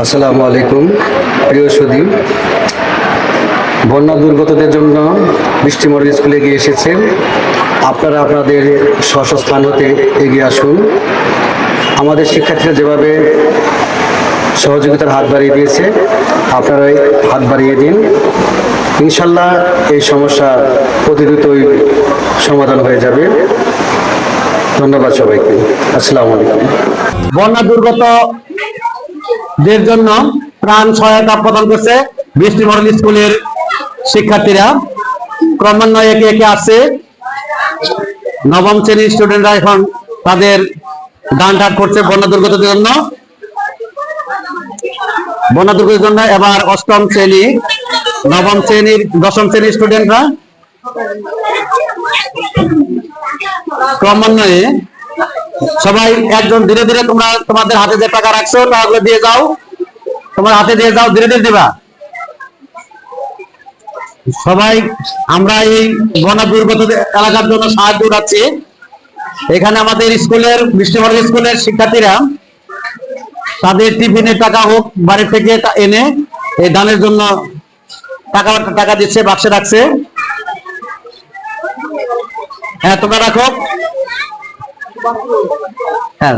আসসালামু আলাইকুম প্রিয় সুধী, বন্যা দুর্গতদের জন্য বৃষ্টি মডেল স্কুলে এগিয়ে এসেছেন। আপনারা আপনাদের স্ব স্থান হতে এগিয়ে আসুন। আমাদের শিক্ষার্থীরা যেভাবে সহযোগিতার হাত বাড়িয়ে দিয়েছে, আপনারাই হাত বাড়িয়ে দিন। ইনশাল্লাহ এই সমস্যা অতি দ্রুতই সমাধান হয়ে যাবে। ধন্যবাদ সবাইকে। আসসালামু আলাইকুম। বন্যা দুর্গতদের জন্য ত্রাণ সহায়তা প্রদান করছে বৃষ্টি মডেল স্কুলের শিক্ষার্থীরা। ক্রমান্বয়ে একে একে আসছে। নবম শ্রেণীর স্টুডেন্টরা এখন তাদের দান ঠাট করছে বন্যা দুর্গতদের জন্য। এবার অষ্টম শ্রেণী, নবম শ্রেণীর, দশম শ্রেণীর স্টুডেন্টরা ক্রমান্বয়ে সবাই একজন ধীরে ধীরে তোমরা তোমাদের হাতে যে টাকা রাখছো টাকাগুলো দিয়ে যাও, তোমার হাতে দিয়ে যাও, ধীরে ধীরে দিবা সবাই। আমরা এই বন্যা দুর্গত এলাকার জন্য সাহায্য উঠাচ্ছি। এখানে আমাদের স্কুলের বৃষ্টি মডেল স্কুলের শিক্ষার্থীরা তাদের টিফিনের টাকা হোক বাড়ি থেকে এনে এই দানের জন্য টাকা দিচ্ছে, বাক্সে রাখছে। হ্যাঁ, তোমরা রাখো। হ্যাঁ,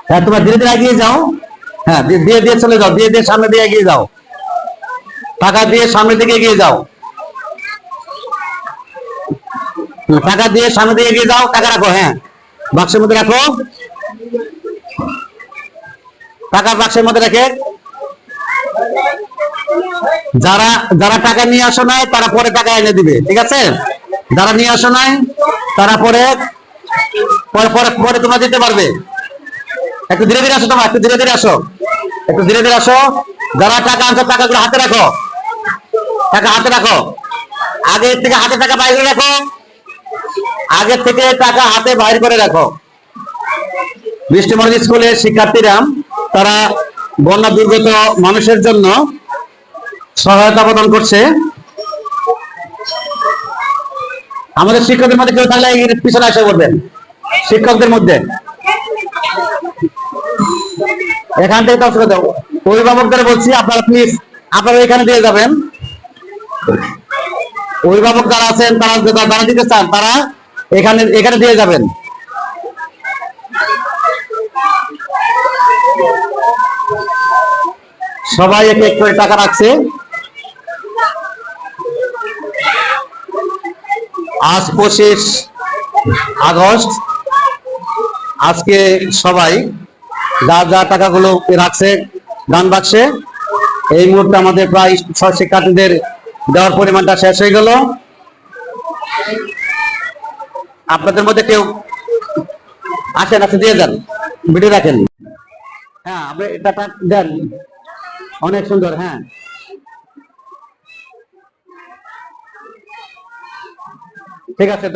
হ্যাঁ, তোমরা ধীরে ধীরে এগিয়ে যাও। হ্যাঁ, দিয়ে দিয়ে চলে যাও, দিয়ে দিয়ে সামনে দিয়ে এগিয়ে যাও, টাকা দিয়ে সামনের দিকে এগিয়ে যাও, টাকা দিয়ে সামনে দিয়ে এগিয়ে যাও। টাকা রাখো, হ্যাঁ, বাক্সের মধ্যে রাখো। টাকা বাক্সের মধ্যে রেখে যারা যারা টাকা নিয়ে আসো নাই তারা পরে টাকা এনে দিবে, ঠিক আছে? যারা নিয়ে আসো নাই তারা পরে পরে পরে পরে তোমরা দিতে পারবে। একটু ধীরে ধীরে আসো, তোমরা একটু ধীরে ধীরে আসো, একটু ধীরে ধীরে আসো। যারা টাকা আনছো টাকাগুলো হাতে রাখো, টাকা হাতে রাখো। আগে থেকে হাতে টাকা বাইরে রাখো, আগে থেকে টাকা হাতে বাইর করে রাখো। বৃষ্টি মডেল স্কুলের শিক্ষার্থীরা তারা বন্যা দুর্গত মানুষের জন্য সহায়তা প্রদান করছে। আমাদের শিক্ষকদের মধ্যে কেউ থাকলে পিছনে এসে করবেন। শিক্ষকদের মধ্যে এখান থেকে অভিভাবকদের বলছি, আপনারা প্লিজ আপনারা এখানে দিয়ে যাবেন। অভিভাবক যারা আছেন তারা যারা দিতে চান তারা এখানে এখানে দিয়ে যাবেন। সবাই এক এক করে টাকা রাখছে। আজ 25 আগস্ট। আজকে সবাই যা যা টাকাগুলো রাখছে দান বাক্সে, এই মুহূর্তে আমাদের প্রায় শিক্ষার্থীদের দেওয়ার পরিমাণটা শেষ হয়ে গেল। আপনাদের মধ্যে কেউ আসেন, আছে দিয়ে যান, ভিডিও রাখেন। হ্যাঁ, আপনি টাকা দেন, অনেক সুন্দর। হ্যাঁ, ঠিক আছে।